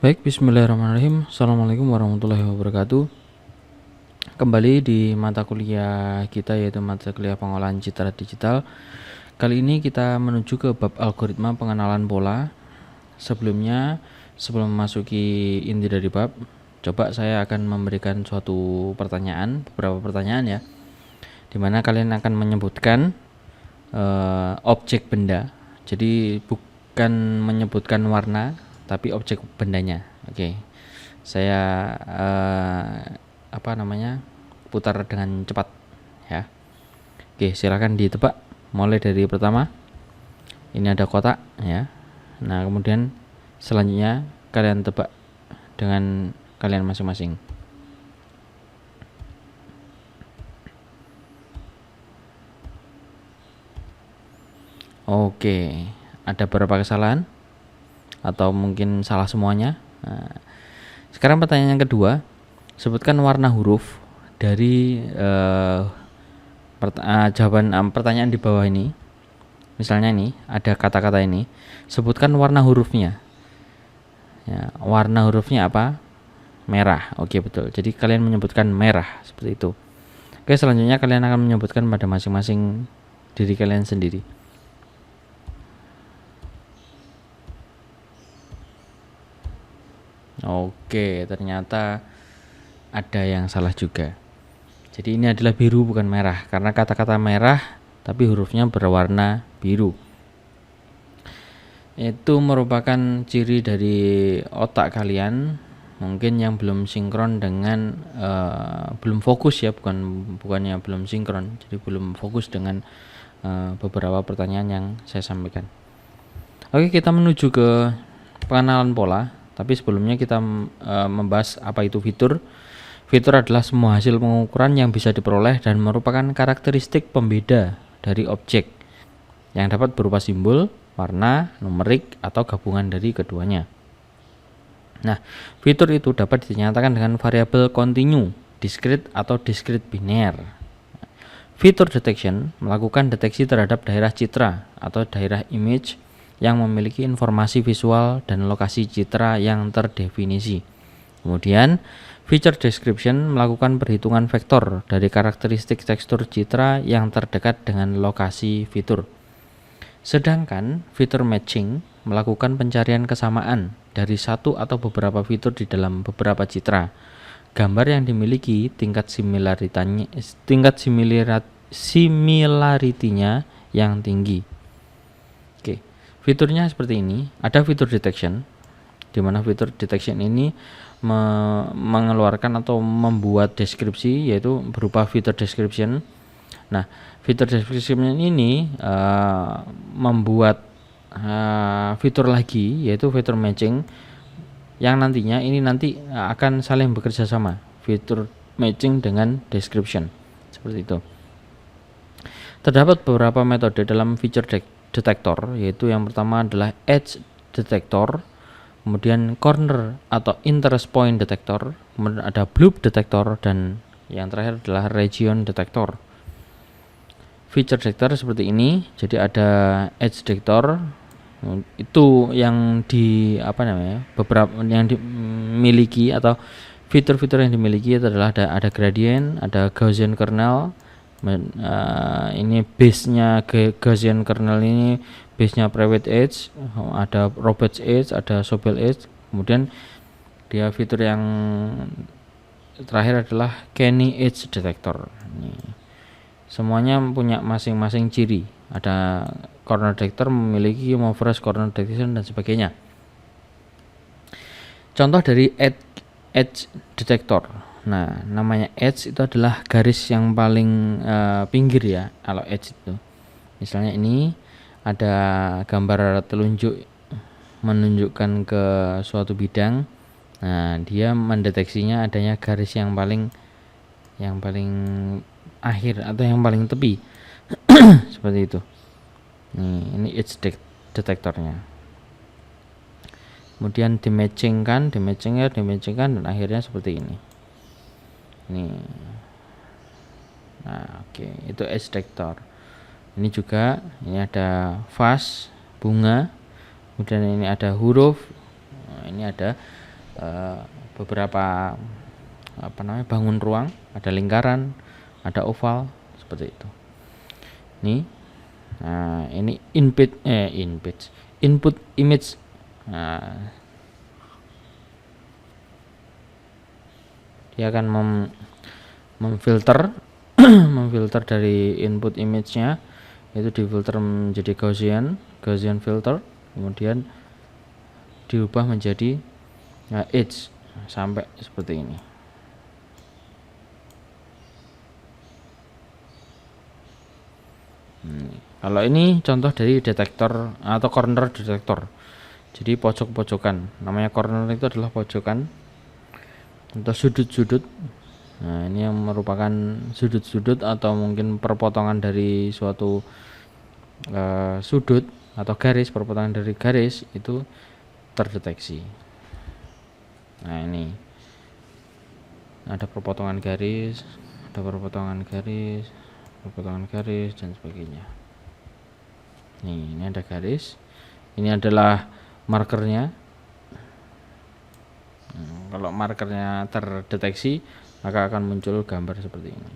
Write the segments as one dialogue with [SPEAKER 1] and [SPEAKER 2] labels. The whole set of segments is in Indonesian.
[SPEAKER 1] Baik, bismillahirrahmanirrahim. Assalamualaikum warahmatullahi wabarakatuh. Kembali di mata kuliah kita, yaitu mata kuliah pengolahan citra digital. Kali ini kita menuju ke bab algoritma pengenalan pola. Sebelum memasuki inti dari bab, coba saya akan memberikan beberapa pertanyaan ya, dimana kalian akan menyebutkan objek benda. Jadi bukan menyebutkan warna, tapi objek bendanya. Oke, saya putar dengan cepat ya. Oke, silakan ditebak mulai dari pertama. Ini ada kotak ya. Nah, kemudian selanjutnya kalian tebak dengan kalian masing-masing. Oke, ada beberapa kesalahan atau mungkin salah semuanya. Nah, sekarang pertanyaan yang kedua, sebutkan warna huruf dari pertanyaan di bawah ini. Misalnya ini ada kata-kata ini, sebutkan warna hurufnya. Ya, warna hurufnya apa? Merah. Oke, betul. Jadi kalian menyebutkan merah seperti itu. Oke, selanjutnya kalian akan menyebutkan pada masing-masing diri kalian sendiri. Oke, ternyata ada yang salah juga. Jadi ini adalah biru bukan merah, karena kata-kata merah tapi hurufnya berwarna biru. Itu merupakan ciri dari otak kalian mungkin yang belum sinkron dengan belum fokus ya, bukannya belum sinkron, jadi belum fokus dengan beberapa pertanyaan yang saya sampaikan. Oke, kita menuju ke pengenalan pola. Tapi sebelumnya kita membahas apa itu fitur. Fitur adalah semua hasil pengukuran yang bisa diperoleh dan merupakan karakteristik pembeda dari objek yang dapat berupa simbol, warna, numerik, atau gabungan dari keduanya. Nah, fitur itu dapat dinyatakan dengan variabel kontinu, discrete, atau discrete biner. Fitur detection melakukan deteksi terhadap daerah citra atau daerah image yang memiliki informasi visual dan lokasi citra yang terdefinisi. Kemudian, feature description melakukan perhitungan vektor dari karakteristik tekstur citra yang terdekat dengan lokasi fitur. Sedangkan, fitur matching melakukan pencarian kesamaan dari satu atau beberapa fitur di dalam beberapa citra. Gambar yang dimiliki tingkat similarity-nya yang tinggi. Fiturnya seperti ini. Ada fitur detection, di mana fitur detection ini mengeluarkan atau membuat deskripsi, yaitu berupa fitur description. Nah, fitur description ini membuat fitur lagi, yaitu fitur matching, yang nantinya ini akan saling bekerja sama, fitur matching dengan description seperti itu. Terdapat beberapa metode dalam feature detektor, yaitu yang pertama adalah edge detector, kemudian corner atau interest point detector, kemudian ada bloop detector, dan yang terakhir adalah region detector. Feature detector seperti ini. Jadi ada edge detector, itu yang beberapa yang dimiliki atau fitur-fitur yang dimiliki adalah ada gradient, ada Gaussian kernel. Ini base-nya Gaussian kernel, ini base-nya private edge, ada Roberts edge, ada Sobel edge. Kemudian dia fitur yang terakhir adalah Kenny edge detector. Ini semuanya punya masing-masing ciri. Ada corner detector memiliki Mover's corner detection dan sebagainya. Contoh dari edge detector. Nah, namanya edge itu adalah garis yang paling pinggir ya, kalau edge itu. Misalnya ini ada gambar telunjuk menunjukkan ke suatu bidang. Nah, dia mendeteksinya adanya garis yang paling akhir atau yang paling tepi. Seperti itu. Ini edge detektornya. Kemudian dimatchingkan dan akhirnya seperti ini. Nah, oke, itu edge detector. Ini juga, ini ada vase bunga, kemudian ini ada huruf, ini ada beberapa bangun ruang, ada lingkaran, ada oval seperti itu. Ini input image. Dia akan memfilter memfilter dari input image-nya, itu difilter menjadi Gaussian filter, kemudian diubah menjadi edge sampai seperti ini. Kalau ini contoh dari detektor atau corner detektor. Jadi pojok-pojokan. Namanya corner itu adalah pojokan atau sudut-sudut. Nah, ini yang merupakan sudut-sudut atau mungkin perpotongan dari suatu sudut atau garis, perpotongan dari garis itu terdeteksi. Nah, ini ada perpotongan garis, perpotongan garis dan sebagainya. Ini ada garis. Ini adalah markernya. Kalau markernya terdeteksi, maka akan muncul gambar seperti ini.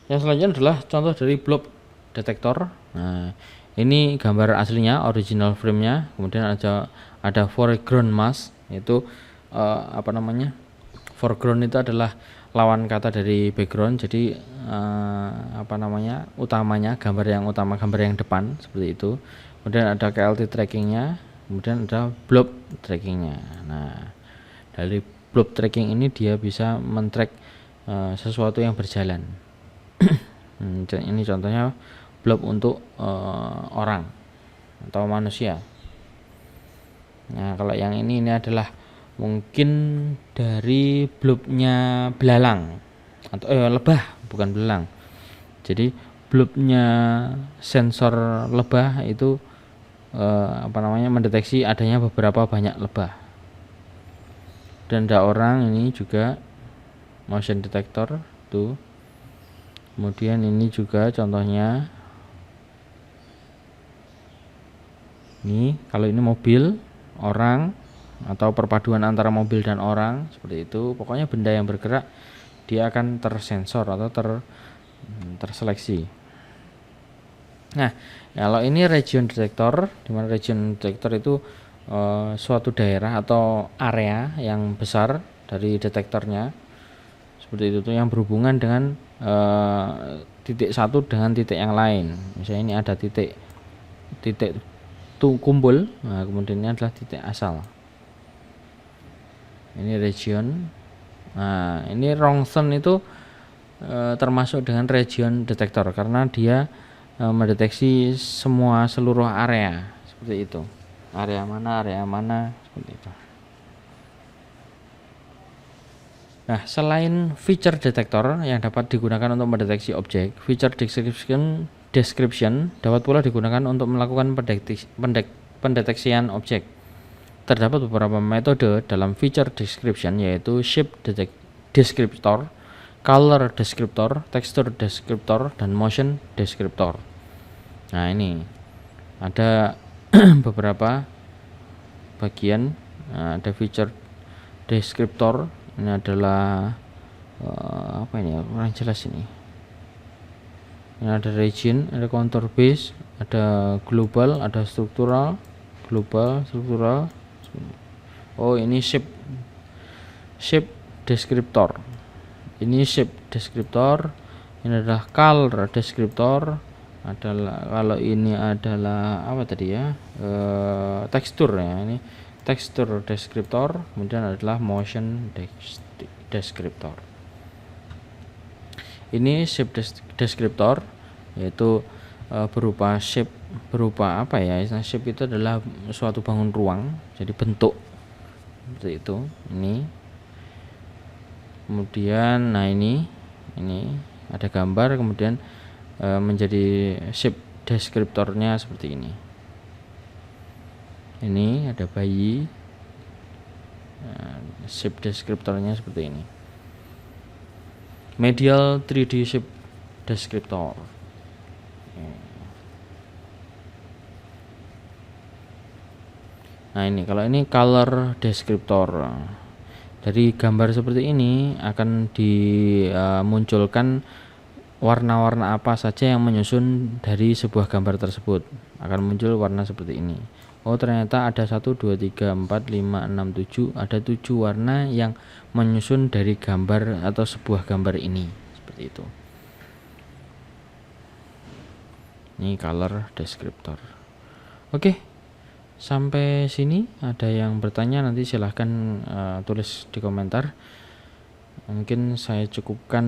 [SPEAKER 1] Yang selanjutnya adalah contoh dari blob detektor. Nah, ini gambar aslinya, original frame-nya. Kemudian ada foreground mask, yaitu foreground itu adalah lawan kata dari background. Jadi utamanya gambar yang depan seperti itu. Kemudian ada KLT trackingnya, kemudian ada blob trackingnya. Nah, dari blob tracking ini dia bisa men-track sesuatu yang berjalan. Ini contohnya blob untuk orang atau manusia. Nah, kalau yang ini adalah mungkin dari blobnya belalang atau lebah, bukan belalang. Jadi blobnya sensor lebah itu mendeteksi adanya beberapa banyak lebah. Dan ada orang ini juga motion detector tuh. Kemudian ini juga contohnya. Ini kalau ini mobil, orang, atau perpaduan antara mobil dan orang seperti itu. Pokoknya benda yang bergerak dia akan tersensor atau terseleksi. Nah, kalau ini region detector, di mana region detector itu suatu daerah atau area yang besar dari detektornya seperti itu tuh, yang berhubungan dengan titik satu dengan titik yang lain. Misalnya ini ada titik kumpul, nah kemudian ini adalah titik asal. Ini region. Nah, ini Rongson itu termasuk dengan region detektor karena dia mendeteksi seluruh area seperti itu. Area mana seperti itu. Nah, selain feature detector yang dapat digunakan untuk mendeteksi objek, feature description dapat pula digunakan untuk melakukan pendeteksian objek. Terdapat beberapa metode dalam feature description, yaitu shape descriptor, color descriptor, texture descriptor, dan motion descriptor. Nah, ini ada beberapa bagian. Ada feature descriptor. Ini adalah kurang jelas ini. Ini ada region, ada contour base, ada global, ada struktural, struktural. Oh, ini shape descriptor. Ini shape descriptor. Ini adalah color descriptor. Kalau ini adalah tekstur ya. Ini texture descriptor. Kemudian adalah motion descriptor. Ini shape descriptor, yaitu berupa shape, shape itu adalah suatu bangun ruang, jadi bentuk seperti itu. Ini kemudian ini ada gambar, kemudian menjadi shape deskriptornya seperti ini. Ini ada bayi, shape deskriptornya seperti ini. Medial 3D shape descriptor. Nah ini kalau ini color descriptor, dari gambar seperti ini akan dimunculkan warna-warna apa saja yang menyusun dari sebuah gambar tersebut, akan muncul warna seperti ini. Oh ternyata ada 1, 2, 3, 4, 5, 6, 7, ada 7 warna yang menyusun dari gambar atau sebuah gambar ini, seperti itu. Ini color descriptor. Oke, sampai sini ada yang bertanya nanti silahkan tulis di komentar. Mungkin saya cukupkan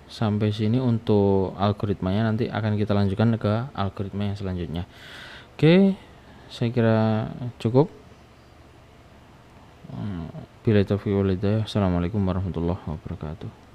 [SPEAKER 1] sampai sini untuk algoritmanya, nanti akan kita lanjutkan ke algoritma yang selanjutnya. Oke, saya kira cukup. Bila taufiq wal hidayah. Assalamualaikum warahmatullahi wabarakatuh.